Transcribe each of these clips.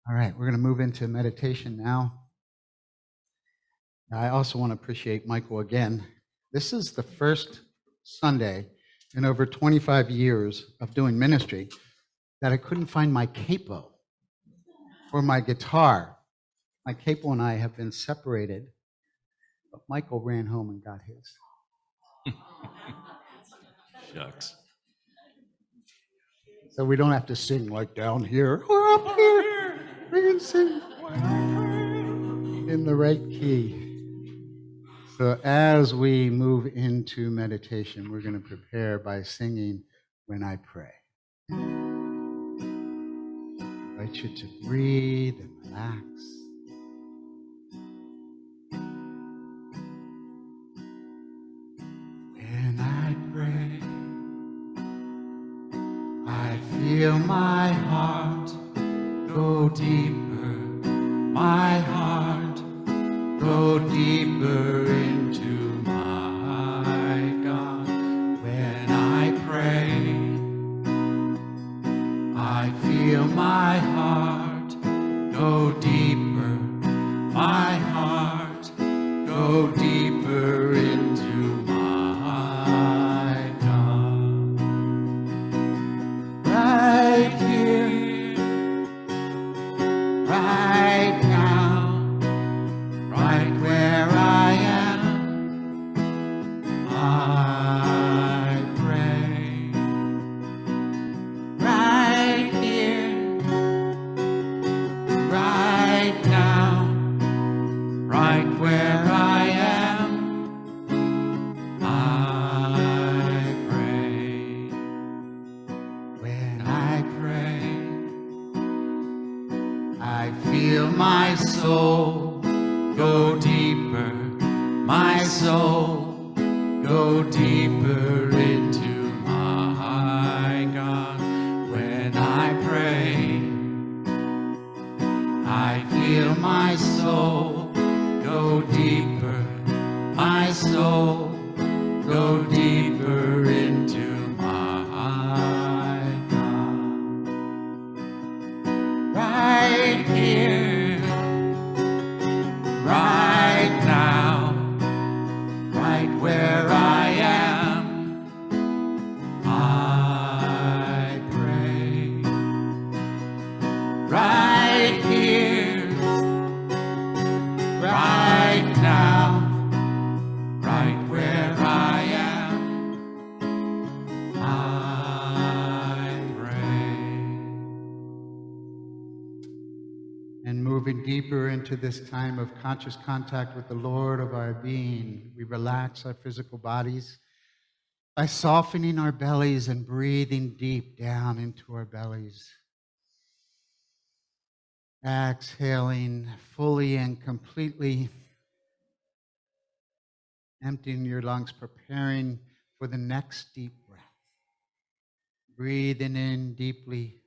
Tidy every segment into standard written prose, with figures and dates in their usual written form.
All right, we're going to move into meditation now. I also want to appreciate Michael again. This is the first Sunday in over 25 years of doing ministry that I couldn't find my capo or my guitar. My capo and I have been separated, but Michael ran home and got his. Shucks. So we don't have to sing like down here or up here. We can sing in the right key. So as we move into meditation, we're going to prepare by singing When I Pray. I invite you to breathe and relax. When I pray, I feel my heart go deeper, my heart go deeper into my God. When I pray, I feel my heart go deeper, my heart go deeper into my God. Right here, right now, right where I am, I pray. Right here, right now, right where I am, I pray. When I pray, I feel my soul go deeper, my soul go deeper into my God. When I pray, I feel my soul go deeper, my soul go deeper into my God. Right here, right now, right where I am, I pray. Right here, right now, right where I am, I pray. And moving deeper into this time of conscious contact with the Lord of our being, we relax our physical bodies by softening our bellies and breathing deep down into our bellies. Exhaling fully and completely, emptying your lungs, preparing for the next deep breath. Breathing in deeply,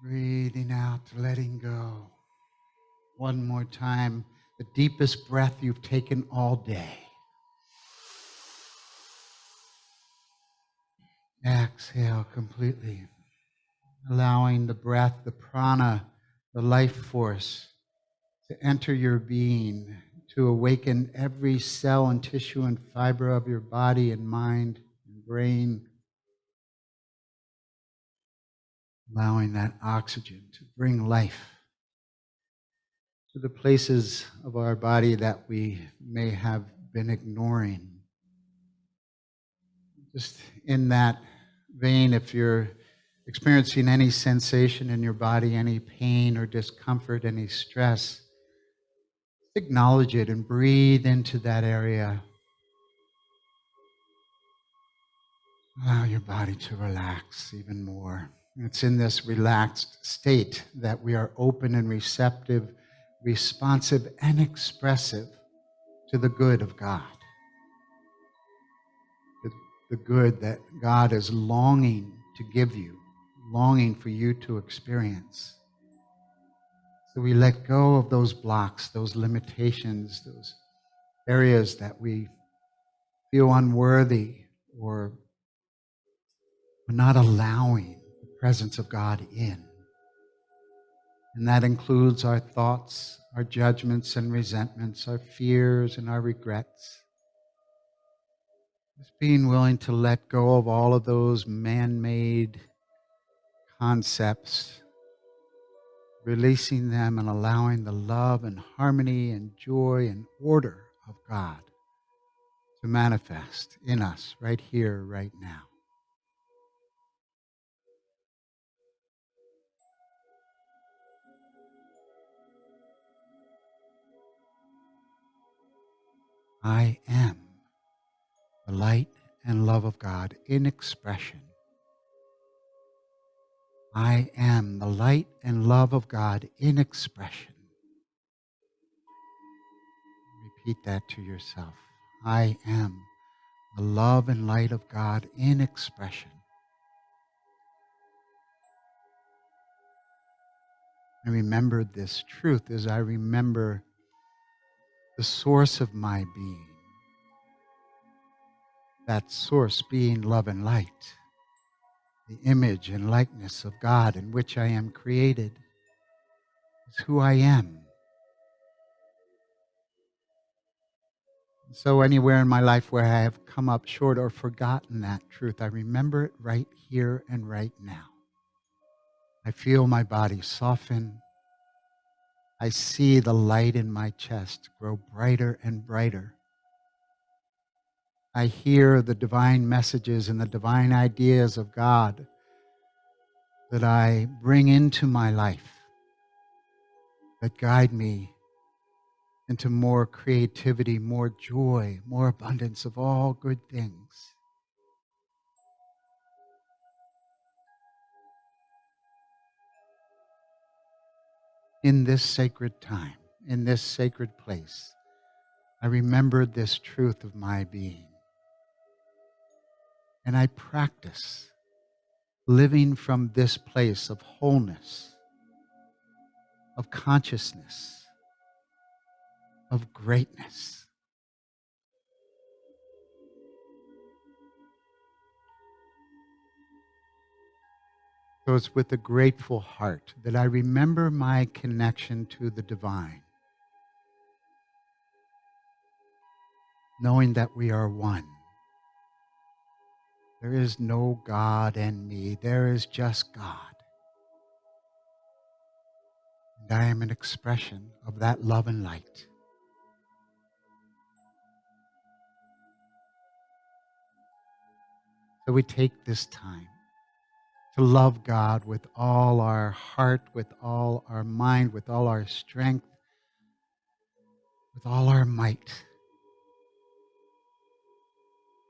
breathing out, letting go. One more time, the deepest breath you've taken all day. Exhale completely, allowing the breath, the prana, the life force to enter your being, to awaken every cell and tissue and fiber of your body and mind and brain, allowing that oxygen to bring life to the places of our body that we may have been ignoring. Just in that vein, if you're experiencing any sensation in your body, any pain or discomfort, any stress, acknowledge it and breathe into that area. Allow your body to relax even more. It's in this relaxed state that we are open and receptive, responsive and expressive to the good of God. The good that God is longing to give you, longing for you to experience. So we let go of those blocks, those limitations, those areas that we feel unworthy or we're not allowing the presence of God in. And that includes our thoughts, our judgments and resentments, our fears and our regrets. Just being willing to let go of all of those man-made concepts, releasing them and allowing the love and harmony and joy and order of God to manifest in us right here, right now. I am the light and love of God in expression. I am the light and love of God in expression. Repeat that to yourself. I am the love and light of God in expression. I remember this truth as I remember the source of my being. That source being love and light, the image and likeness of God in which I am created, is who I am. So anywhere in my life where I have come up short or forgotten that truth, I remember it right here and right now. I feel my body soften. I see the light in my chest grow brighter and brighter. I hear the divine messages and the divine ideas of God that I bring into my life that guide me into more creativity, more joy, more abundance of all good things. In this sacred time, in this sacred place, I remember this truth of my being. And I practice living from this place of wholeness, of consciousness, of greatness. So it's with a grateful heart that I remember my connection to the divine, knowing that we are one. There is no God and me. There is just God. And I am an expression of that love and light. So we take this time to love God with all our heart, with all our mind, with all our strength, with all our might.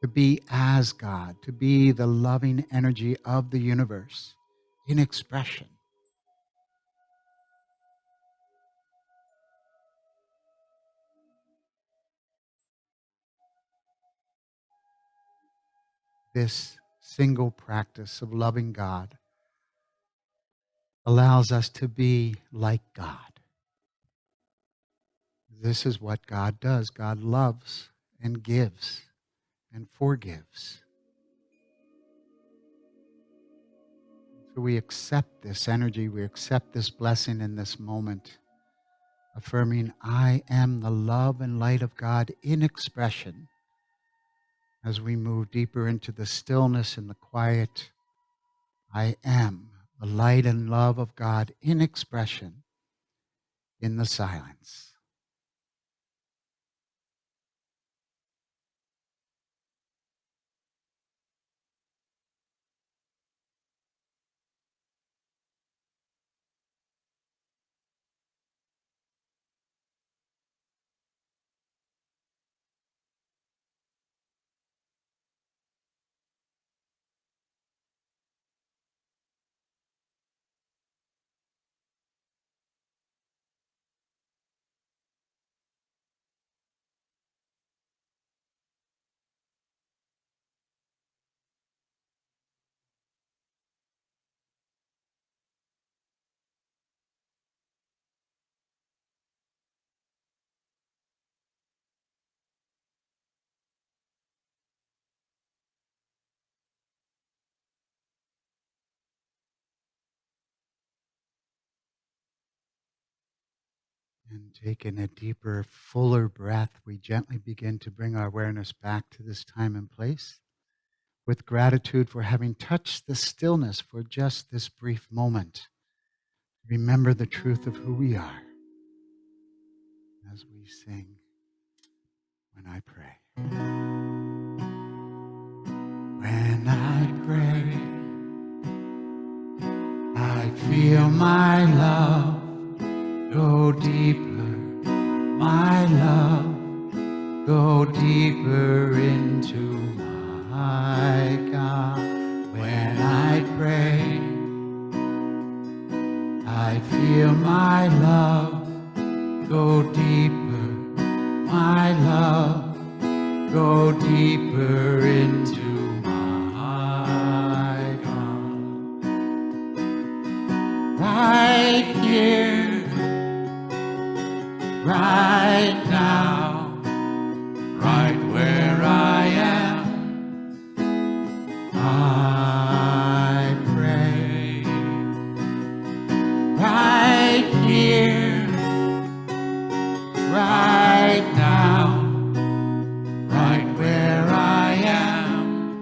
To be as God, to be the loving energy of the universe in expression. This single practice of loving God allows us to be like God. This is what God does. God loves and gives and forgives. So we accept this energy, we accept this blessing in this moment, affirming, I am the love and light of God in expression. As we move deeper into the stillness and the quiet, I am the light and love of God in expression in the silence. And taking a deeper, fuller breath, we gently begin to bring our awareness back to this time and place with gratitude for having touched the stillness for just this brief moment. Remember the truth of who we are as we sing When I Pray. When I pray, I feel my love go deeper, my love go deeper into my God. When I pray, I feel my love go deeper, my love go deeper into my God. Right here, right now, right where I am, I pray. Right here, right now, right where I am,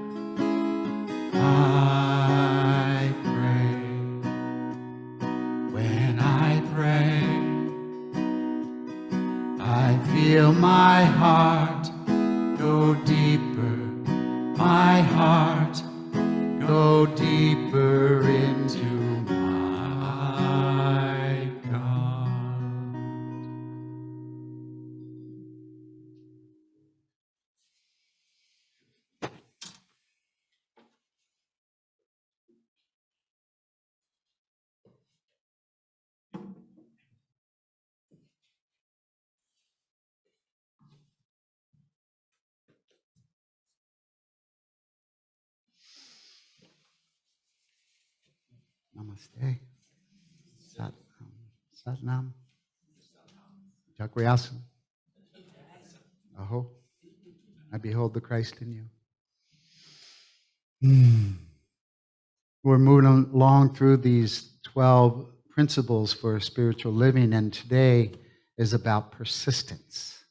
I pray. When I pray, I feel my heart go deeper, my heart go deeper into my God. Namaste. Satnam. Chakriyasan. Aho. I behold the Christ in you. We're moving along through these 12 principles for spiritual living, and today is about persistence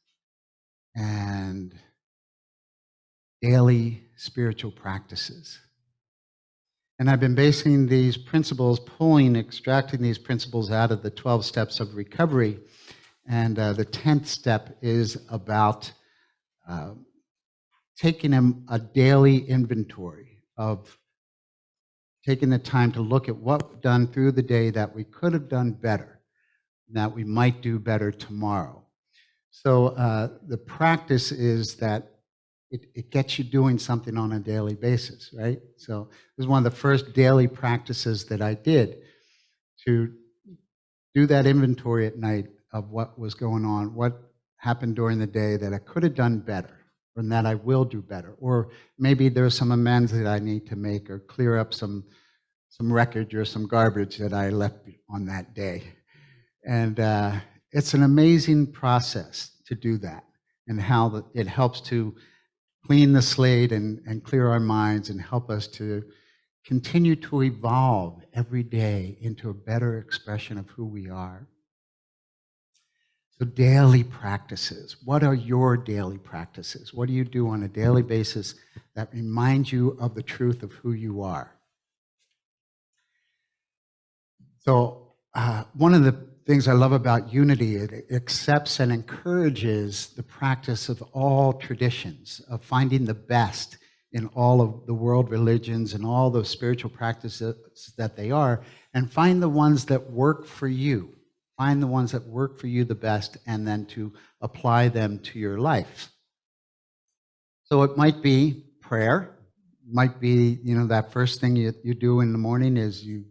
and daily spiritual practices. And I've been basing these principles, extracting these principles out of the 12 steps of recovery. And the 10th step is about taking a daily inventory of taking the time to look at what we've done through the day that we could have done better, that we might do better tomorrow. So the practice is that it gets you doing something on a daily basis, right? So this is one of the first daily practices that I did, to do that inventory at night of what was going on, what happened during the day that I could have done better, or that I will do better, or maybe there's some amends that I need to make, or clear up some wreckage or some garbage that I left on that day. And it's an amazing process to do that, and how it helps to clean the slate and clear our minds and help us to continue to evolve every day into a better expression of who we are. So daily practices. What are your daily practices? What do you do on a daily basis that reminds you of the truth of who you are? So one of the things I love about unity, it accepts and encourages the practice of all traditions, of finding the best in all of the world religions and all the spiritual practices that they are, and find the ones that work for you. Find the ones that work for you the best, and then to apply them to your life. So it might be prayer, might be, that first thing you do in the morning is you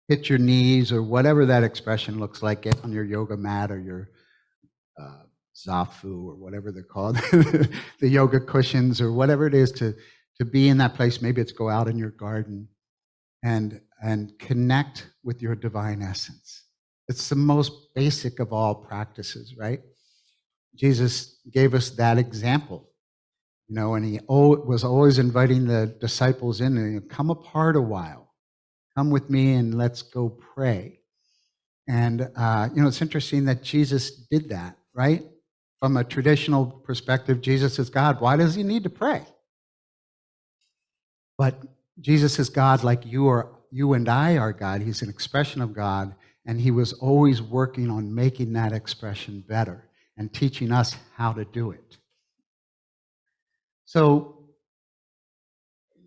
hit your knees, or whatever that expression looks like, get on your yoga mat or your zafu, or whatever they're called, the yoga cushions, or whatever it is, to be in that place. Maybe it's go out in your garden and connect with your divine essence. It's the most basic of all practices, right? Jesus gave us that example, and he was always inviting the disciples in, and come apart a while. Come with me and let's go pray. And, it's interesting that Jesus did that, right? From a traditional perspective, Jesus is God. Why does he need to pray? But Jesus is God like you and I are God. He's an expression of God, and he was always working on making that expression better and teaching us how to do it. So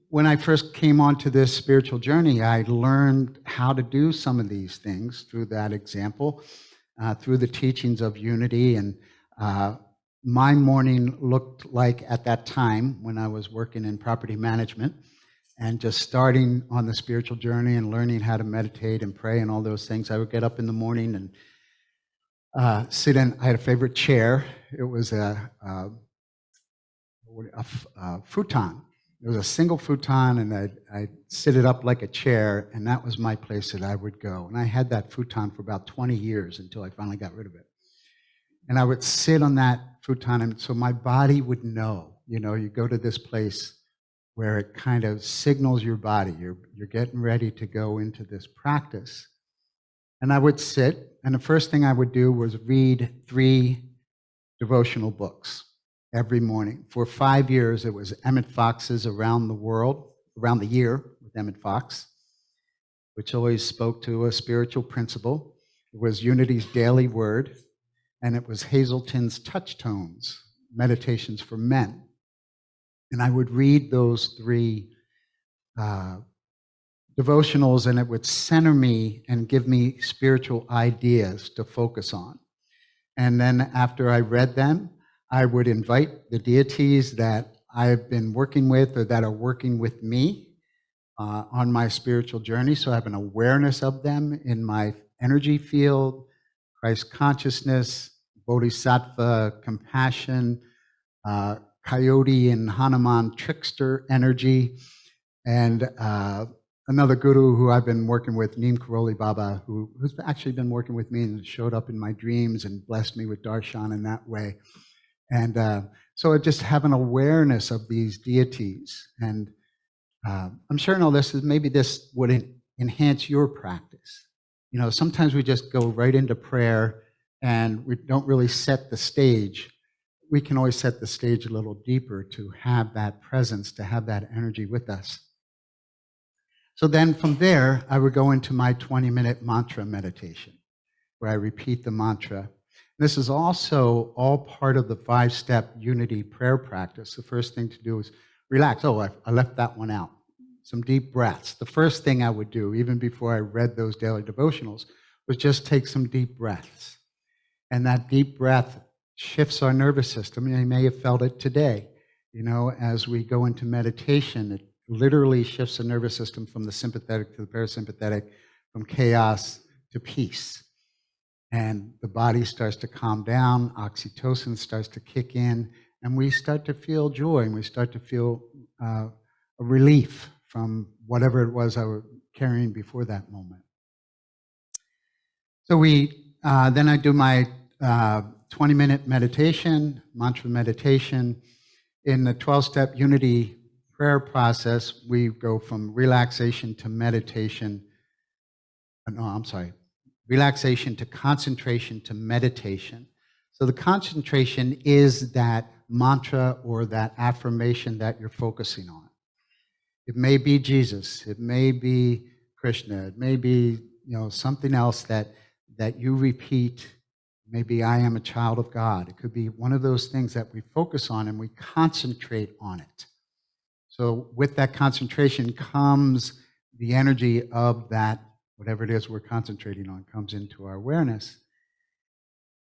when I first came onto this spiritual journey, I learned how to do some of these things through that example, through the teachings of unity. And my morning looked like, at that time when I was working in property management and just starting on the spiritual journey and learning how to meditate and pray and all those things, I would get up in the morning and sit in. I had a favorite chair. It was a futon. It was a single futon, and I'd sit it up like a chair, and that was my place that I would go. And I had that futon for about 20 years until I finally got rid of it. And I would sit on that futon, and so my body would know. You go to this place where it kind of signals your body. You're getting ready to go into this practice. And I would sit, and the first thing I would do was read 3 devotional books every morning. For 5 years, it was Emmett Fox's Around the Year with Emmett Fox, which always spoke to a spiritual principle. It was Unity's Daily Word, and it was Hazelton's Touchstones, Meditations for Men. And I would read those 3 devotionals, and it would center me and give me spiritual ideas to focus on. And then after I read them, I would invite the deities that I've been working with or that are working with me on my spiritual journey. So I have an awareness of them in my energy field, Christ consciousness, Bodhisattva, compassion, Coyote and Hanuman trickster energy, and another guru who I've been working with, Neem Karoli Baba, who's actually been working with me and showed up in my dreams and blessed me with darshan in that way. And so I just have an awareness of these deities. And I'm sharing all this, maybe this would enhance your practice. Sometimes we just go right into prayer and we don't really set the stage. We can always set the stage a little deeper to have that presence, to have that energy with us. So then from there, I would go into my 20-minute mantra meditation, where I repeat the mantra. This is also all part of the 5-step unity prayer practice. The first thing to do is relax. Oh, I left that one out. Some deep breaths. The first thing I would do, even before I read those daily devotionals, was just take some deep breaths. And that deep breath shifts our nervous system. And you may have felt it today. As we go into meditation, it literally shifts the nervous system from the sympathetic to the parasympathetic, from chaos to peace. And the body starts to calm down, oxytocin starts to kick in, and we start to feel joy, and we start to feel a relief from whatever it was I was carrying before that moment. So then I do my 20-minute meditation, mantra meditation. In the 12-step unity prayer process, we go from relaxation to meditation. Relaxation to concentration to meditation. So the concentration is that mantra or that affirmation that you're focusing on. It may be Jesus, it may be Krishna, it may be something else that you repeat. Maybe I am a child of God. It could be one of those things that we focus on and we concentrate on it. So with that concentration comes the energy of that, whatever it is we're concentrating on, comes into our awareness.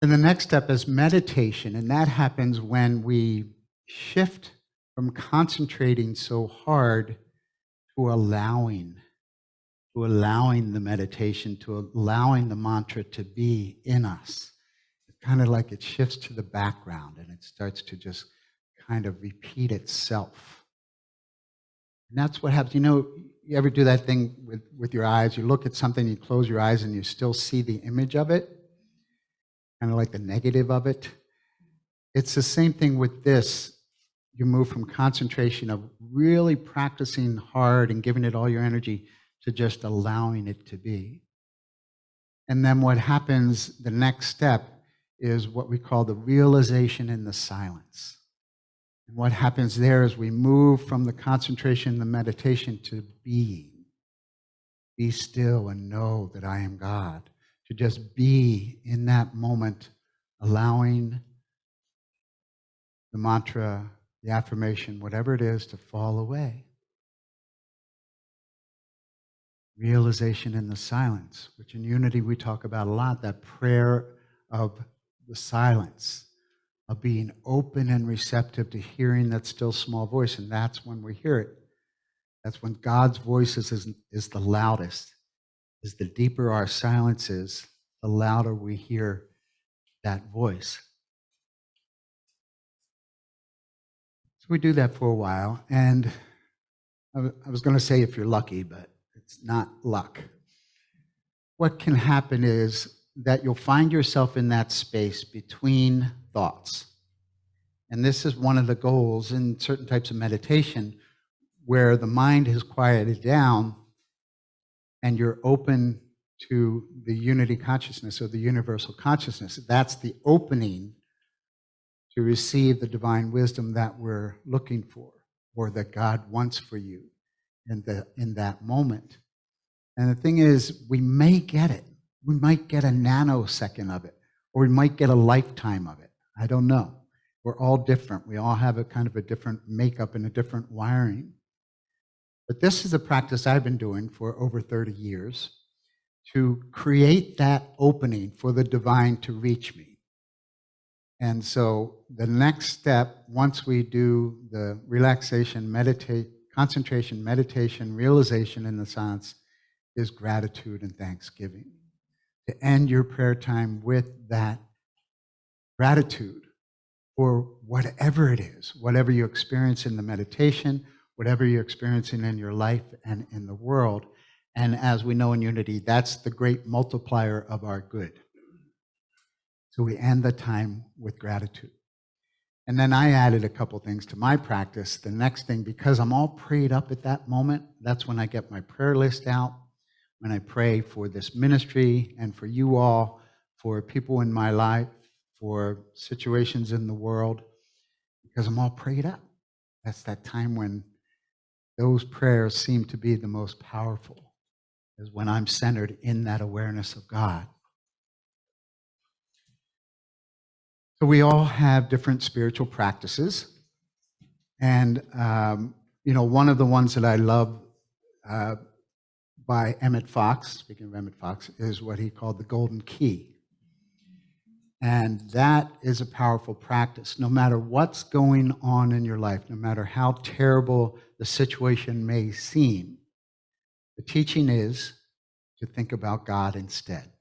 And the next step is meditation, and that happens when we shift from concentrating so hard to allowing the meditation, to allowing the mantra to be in us. It's kind of like it shifts to the background and it starts to just kind of repeat itself. And that's what happens. You ever do that thing with your eyes? You look at something, you close your eyes, and you still see the image of it, kind of like the negative of it. It's the same thing with this. You move from concentration of really practicing hard and giving it all your energy to just allowing it to be. And then what happens, the next step, is what we call the realization in the silence. And what happens there is we move from the concentration, the meditation, to being. Be still and know that I am God. To just be in that moment, allowing the mantra, the affirmation, whatever it is, to fall away. Realization in the silence, which in Unity we talk about a lot, that prayer of the silence, of being open and receptive to hearing that still small voice. And that's when we hear it. That's when God's voice is the loudest. Is the deeper our silence is, the louder we hear that voice. So we do that for a while, and I was going to say if you're lucky, but it's not luck. What can happen is that you'll find yourself in that space between thoughts. And this is one of the goals in certain types of meditation where the mind has quieted down and you're open to the unity consciousness or the universal consciousness. That's the opening to receive the divine wisdom that we're looking for or that God wants for you in that moment. And the thing is, we may get it. We might get a nanosecond of it, or we might get a lifetime of it. I don't know. We're all different. We all have a kind of a different makeup and a different wiring. But this is a practice I've been doing for over 30 years to create that opening for the divine to reach me. And so the next step, once we do the relaxation, concentration, meditation, realization in the silence, is gratitude and thanksgiving. To end your prayer time with that gratitude for whatever it is, whatever you experience in the meditation, whatever you're experiencing in your life and in the world. And as we know in Unity, that's the great multiplier of our good. So we end the time with gratitude. And then I added a couple things to my practice. The next thing, because I'm all prayed up at that moment, that's when I get my prayer list out, when I pray for this ministry and for you all, for people in my life, for situations in the world, because I'm all prayed up. That's that time when those prayers seem to be the most powerful, is when I'm centered in that awareness of God. So we all have different spiritual practices. And, one of the ones that I love by Emmett Fox, speaking of Emmett Fox, is what he called the golden key. And that is a powerful practice. No matter what's going on in your life, no matter how terrible the situation may seem, the teaching is to think about God instead.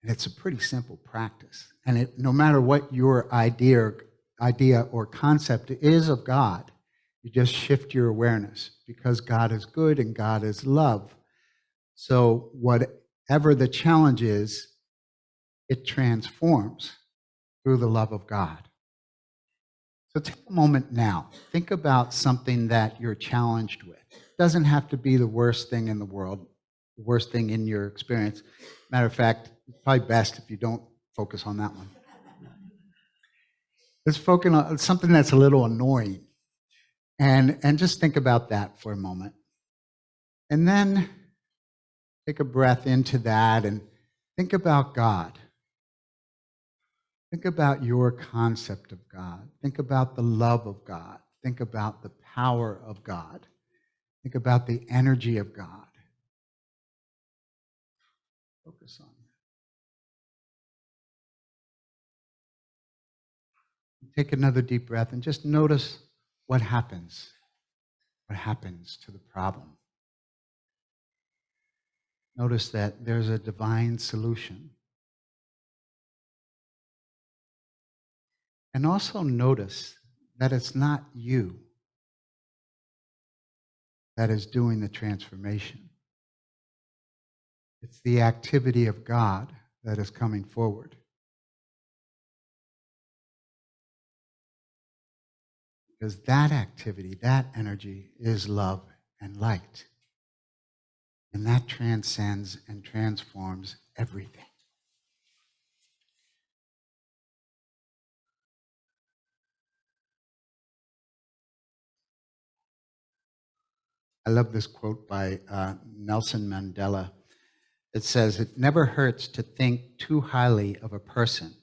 And it's a pretty simple practice. And no matter what your idea or concept is of God, you just shift your awareness because God is good and God is love. So whatever the challenge is, it transforms through the love of God. So take a moment now. Think about something that you're challenged with. It doesn't have to be the worst thing in the world, the worst thing in your experience. Matter of fact, it's probably best if you don't focus on that one. Let's focus on something that's a little annoying. And just think about that for a moment. And then take a breath into that and think about God. Think about your concept of God. Think about the love of God. Think about the power of God. Think about the energy of God. Focus on that. Take another deep breath and just notice what happens. What happens to the problem. Notice that there's a divine solution. And also notice that it's not you that is doing the transformation. It's the activity of God that is coming forward. Because that activity, that energy is love and light. And that transcends and transforms everything. I love this quote by Nelson Mandela. It says, "It never hurts to think too highly of a person.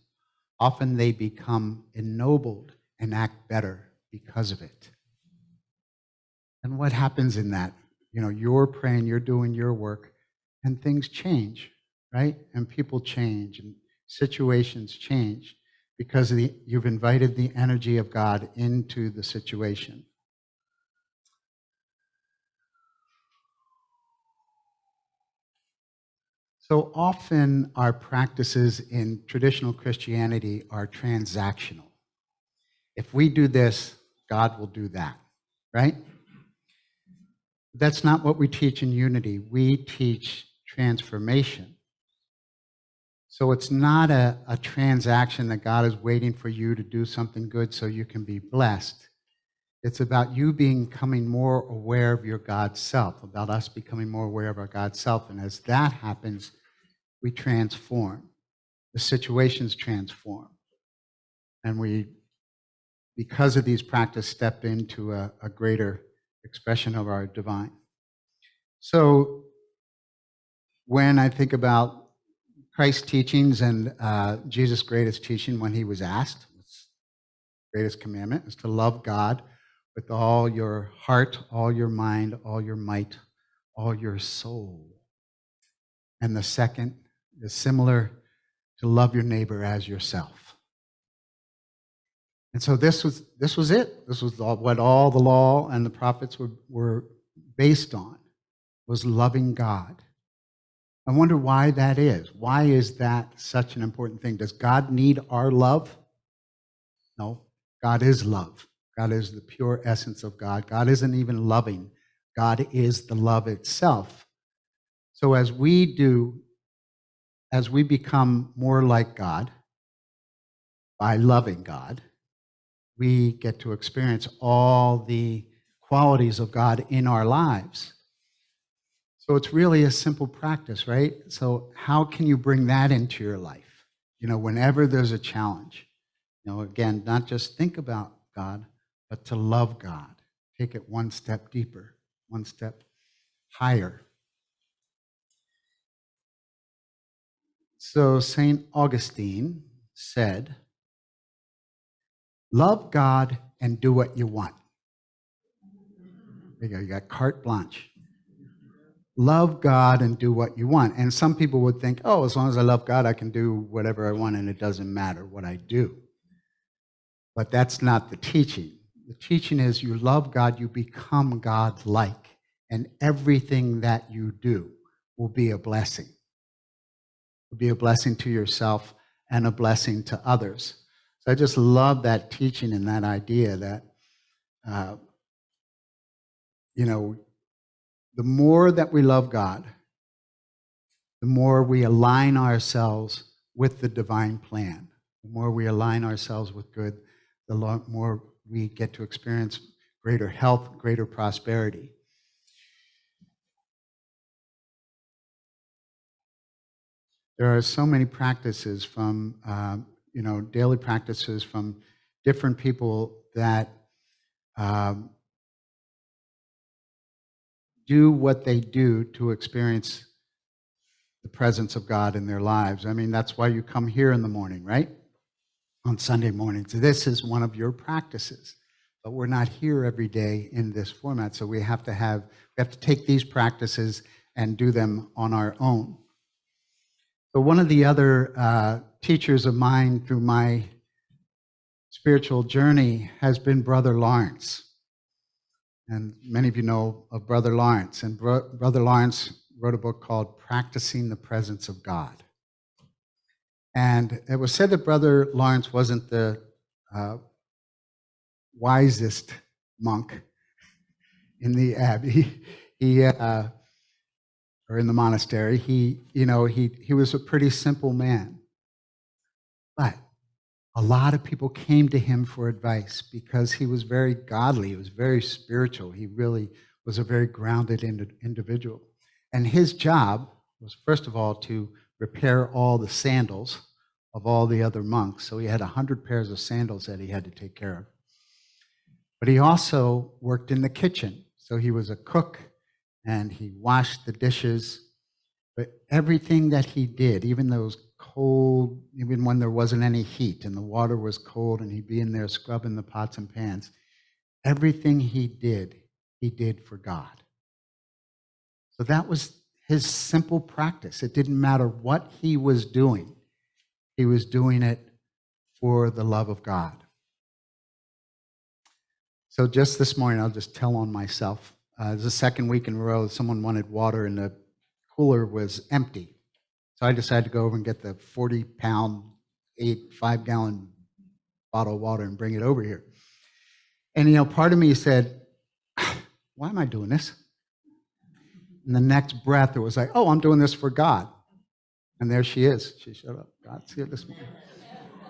Often they become ennobled and act better because of it." And what happens in that? You're praying, you're doing your work, and things change, right? And people change, and situations change because you've invited the energy of God into the situation. So often our practices in traditional Christianity are transactional. If we do this, God will do that, right? That's not what we teach in unity. We teach transformation. So it's not a transaction that God is waiting for you to do something good so you can be blessed. It's about you becoming more aware of your God self, about us becoming more aware of our God self. And as that happens, we transform. The situations transform. And we, because of these practices, step into a greater expression of our divine. So when I think about Christ's teachings and Jesus' greatest teaching when he was asked, his greatest commandment is to love God with all your heart, all your mind, all your might, all your soul. And the second is similar, to love your neighbor as yourself. And so this was it. This was what all the law and the prophets were based on, was loving God. I wonder why that is. Why is that such an important thing? Does God need our love? No. God is love. God is the pure essence of God. God isn't even loving. God is the love itself. So as we become more like God by loving God, we get to experience all the qualities of God in our lives. So it's really a simple practice, right? So how can you bring that into your life? Whenever there's a challenge, again, not just think about God, but to love God. Take it one step deeper, one step higher. So St. Augustine said, "Love God and do what you want." There you go, you got carte blanche. Love God and do what you want. And some people would think, oh, as long as I love God, I can do whatever I want and it doesn't matter what I do. But that's not the teaching. The teaching is you love God, you become God-like, and everything that you do will be a blessing. It will be a blessing to yourself and a blessing to others. So I just love that teaching and that idea that, the more that we love God, the more we align ourselves with the divine plan. The more we align ourselves with good, the more we get to experience greater health, greater prosperity. There are so many practices from, daily practices from different people that do what they do to experience the presence of God in their lives. I mean, that's why you come here in the morning, right? On Sunday mornings. This is one of your practices. But we're not here every day in this format, so we have to take these practices and do them on our own. So one of the other teachers of mine through my spiritual journey has been Brother Lawrence. And many of you know of Brother Lawrence. And Brother Lawrence wrote a book called Practicing the Presence of God. And it was said that Brother Lawrence wasn't the wisest monk in the abbey, or in the monastery. He was a pretty simple man. But a lot of people came to him for advice because he was very godly. He was very spiritual. He really was a very grounded individual. And his job was, first of all, to repair all the sandals of all the other monks. So he had 100 pairs of sandals that he had to take care of. But he also worked in the kitchen. So he was a cook and he washed the dishes. But everything that he did, even those cold, even when there wasn't any heat and the water was cold and he'd be in there scrubbing the pots and pans, everything he did for God. So that was his simple practice. It didn't matter what he was doing it for the love of God. So just this morning, I'll just tell on myself. It's the second week in a row someone wanted water and the cooler was empty. So I decided to go over and get the 40-pound, 5-gallon bottle of water and bring it over here. And, part of me said, why am I doing this? In the next breath, it was like, oh, I'm doing this for God. And there she is. She showed up. God's here this morning.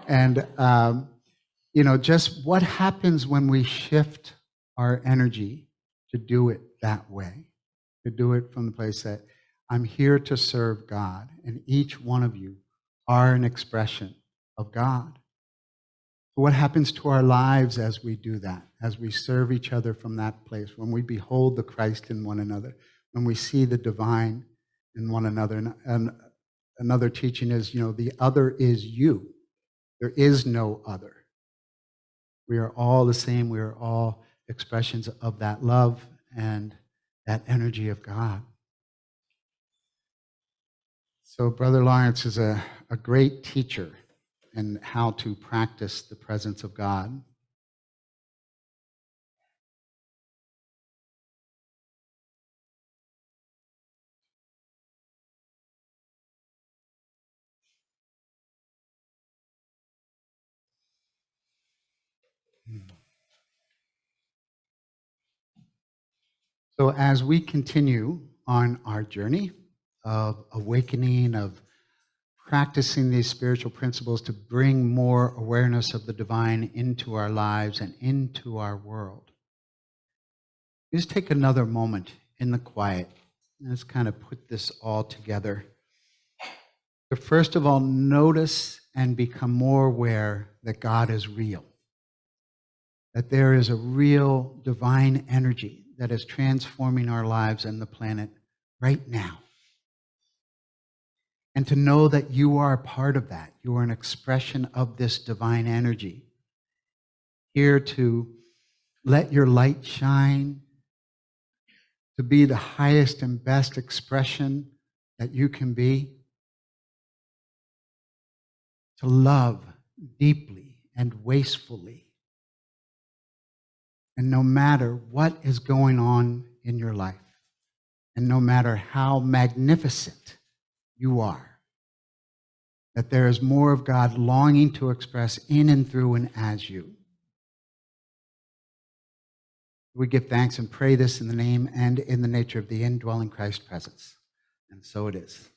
And, just what happens when we shift our energy to do it that way, to do it from the place that I'm here to serve God, and each one of you are an expression of God. What happens to our lives as we do that, as we serve each other from that place, when we behold the Christ in one another, when we see the divine in one another? And another teaching is, the other is you. There is no other. We are all the same. We are all expressions of that love and that energy of God. So Brother Lawrence is a great teacher in how to practice the presence of God. So as we continue on our journey of awakening, of practicing these spiritual principles to bring more awareness of the divine into our lives and into our world, just take another moment in the quiet. Let's kind of put this all together. To first of all, notice and become more aware that God is real, that there is a real divine energy that is transforming our lives and the planet right now. And to know that you are a part of that. You are an expression of this divine energy. Here to let your light shine, to be the highest and best expression that you can be, to love deeply and wastefully. And no matter what is going on in your life, and no matter how magnificent you are, that there is more of God longing to express in and through and as you. We give thanks and pray this in the name and in the nature of the indwelling Christ presence. And so it is.